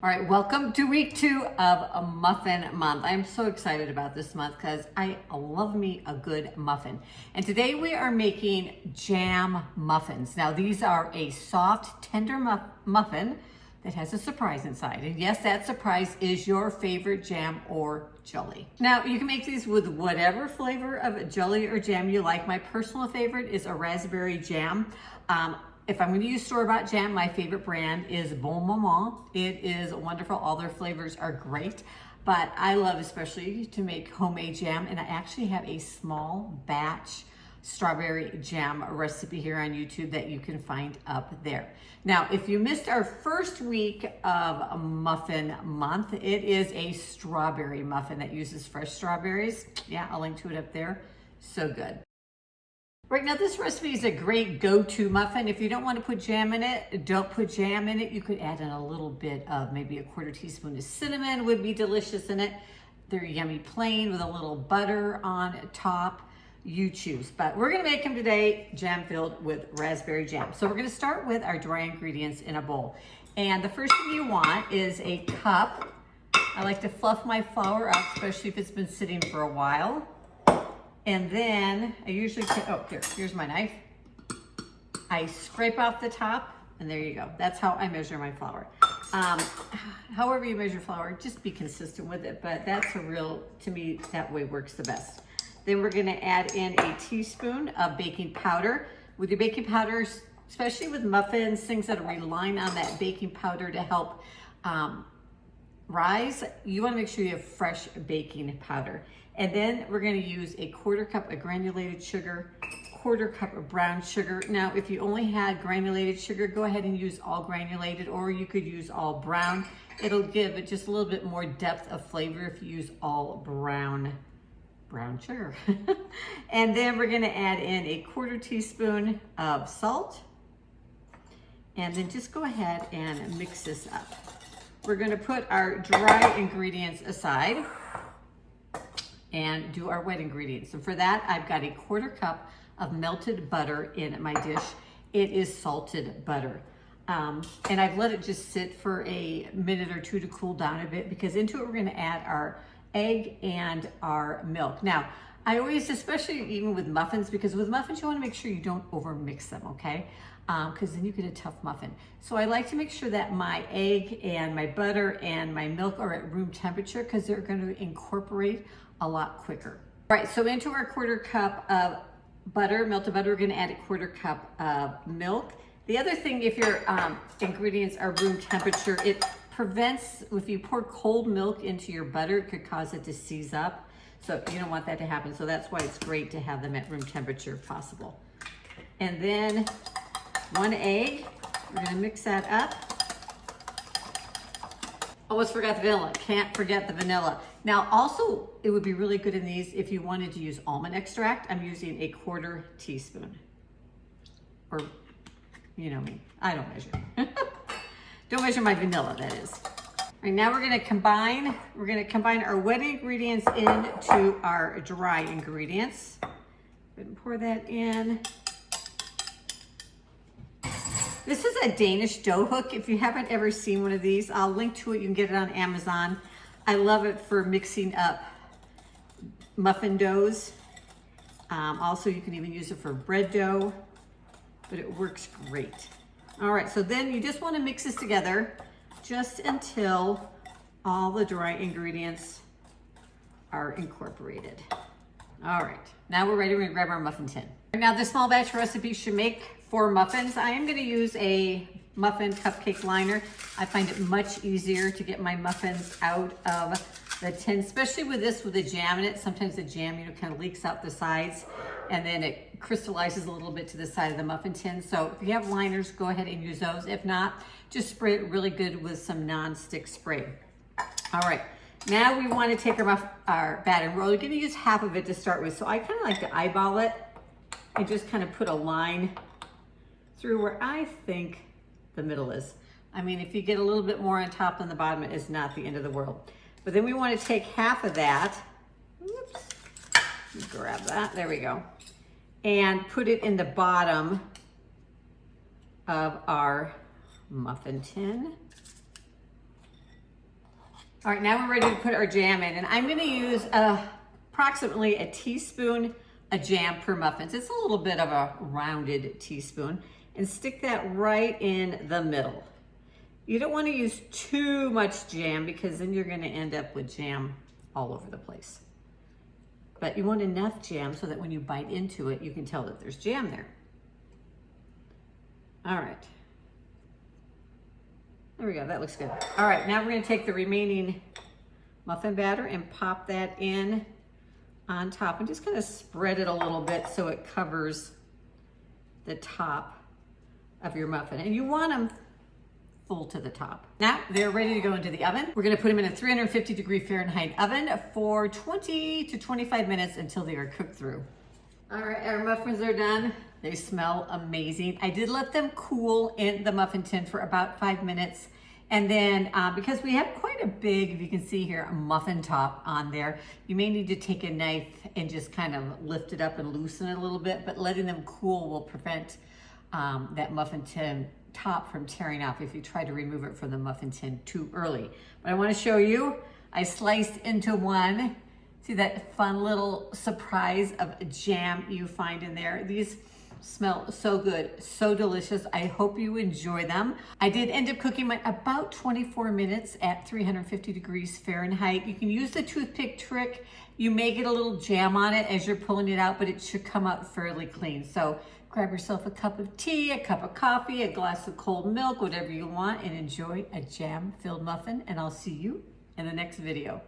All right, welcome to week 2 of a muffin month. I'm so excited about this month because I love me a good muffin. And today we are making jam muffins. Now these are a soft, tender muffin that has a surprise inside. And yes, that surprise is your favorite jam or jelly. Now you can make these with whatever flavor of jelly or jam you like. My personal favorite is a raspberry jam. If I'm going to use store-bought jam, my favorite brand is Bon Maman. It is wonderful. All their flavors are great, but I love especially to make homemade jam, and I actually have a small batch strawberry jam recipe here on YouTube that you can find up there. Now, if you missed our first week of muffin month, it is a strawberry muffin that uses fresh strawberries. Yeah, I'll link to it up there. So good. Right now, this recipe is a great go-to muffin. If you don't want to put jam in it, don't put jam in it. You could add in a little bit of maybe a 1/4 teaspoon of cinnamon would be delicious in it. They're yummy plain with a little butter on top. You choose. But we're going to make them today jam filled with raspberry jam. So we're going to start with our dry ingredients in a bowl. And the first thing you want is a cup. I like to fluff my flour up, especially if it's been sitting for a while. And then I usually take, here's my knife. I scrape off the top, and there you go. That's how I measure my flour. However you measure flour, just be consistent with it, but that's to me, that way works the best. Then we're gonna add in a teaspoon of baking powder. With your baking powder, especially with muffins, things that are relying on that baking powder to help rise, you wanna make sure you have fresh baking powder. And then we're gonna use a 1/4 cup of granulated sugar, 1/4 cup of brown sugar. Now, if you only had granulated sugar, go ahead and use all granulated, or you could use all brown. It'll give it just a little bit more depth of flavor if you use all brown sugar. And then we're gonna add in a 1/4 teaspoon of salt. And then just go ahead and mix this up. We're gonna put our dry ingredients aside and do our wet ingredients. And for that, I've got a 1/4 cup of melted butter in my dish. It is salted butter. And I've let it just sit for a minute or two to cool down a bit, because into it we're gonna add our egg and our milk. Now, I always, especially even with muffins, because with muffins you wanna make sure you don't over mix them, okay? Because then you get a tough muffin. So I like to make sure that my egg and my butter and my milk are at room temperature, because they're gonna incorporate a lot quicker. All right, so into our 1/4 cup of butter, melted butter, we're gonna add a 1/4 cup of milk. The other thing, if your ingredients are room temperature, it prevents, if you pour cold milk into your butter, it could cause it to seize up. So you don't want that to happen. So that's why it's great to have them at room temperature if possible. And then 1 egg, we're gonna mix that up. Almost forgot the vanilla, can't forget the vanilla. Now also, it would be really good in these if you wanted to use almond extract. I'm using a 1/4 teaspoon. Or, you know me, I don't measure. Don't measure my vanilla, that is. All right, now we're gonna combine our wet ingredients into our dry ingredients. Go ahead and pour that in. This is a Danish dough hook. If you haven't ever seen one of these, I'll link to it. You can get it on Amazon. I love it for mixing up muffin doughs. Also, you can even use it for bread dough, but it works great. All right, so then you just want to mix this together just until all the dry ingredients are incorporated. All right, now we're ready. We're gonna grab our muffin tin. Now, this small batch recipe should make 4 muffins. I am gonna use a muffin cupcake liner. I find it much easier to get my muffins out of the tin, especially with this, with the jam in it. Sometimes the jam, kind of leaks out the sides, and then it crystallizes a little bit to the side of the muffin tin. So if you have liners, go ahead and use those. If not, just spray it really good with some non-stick spray. All right. Now we want to take our batter. We're only going to use half of it to start with. So I kind of like to eyeball it and just kind of put a line through where I think the middle is. I mean, if you get a little bit more on top than the bottom, it is not the end of the world. But then we want to take half of that. Oops. Grab that. There we go. And put it in the bottom of our muffin tin. All right, now we're ready to put our jam in, and I'm gonna use approximately a teaspoon of jam per muffins. It's a little bit of a rounded teaspoon, and stick that right in the middle. You don't wanna use too much jam because then you're gonna end up with jam all over the place. But you want enough jam so that when you bite into it, you can tell that there's jam there. All right. There we go, that looks good. All right, now we're gonna take the remaining muffin batter and pop that in on top and just kind of spread it a little bit so it covers the top of your muffin. And you want them full to the top. Now they're ready to go into the oven. We're gonna put them in a 350-degree Fahrenheit oven for 20 to 25 minutes until they are cooked through. All right, our muffins are done. They smell amazing. I did let them cool in the muffin tin for about 5 minutes. And then because we have quite a big, if you can see here, a muffin top on there, you may need to take a knife and just kind of lift it up and loosen it a little bit, but letting them cool will prevent that muffin tin top from tearing off if you try to remove it from the muffin tin too early. But I want to show you, I sliced into one. See that fun little surprise of jam you find in there? These smell so good, so delicious. I hope you enjoy them. I did end up cooking mine about 24 minutes at 350 degrees Fahrenheit. You can use the toothpick trick. You may get a little jam on it as you're pulling it out, but it should come out fairly clean. So grab yourself a cup of tea, a cup of coffee, a glass of cold milk, whatever you want, and enjoy a jam-filled muffin. And I'll see you in the next video.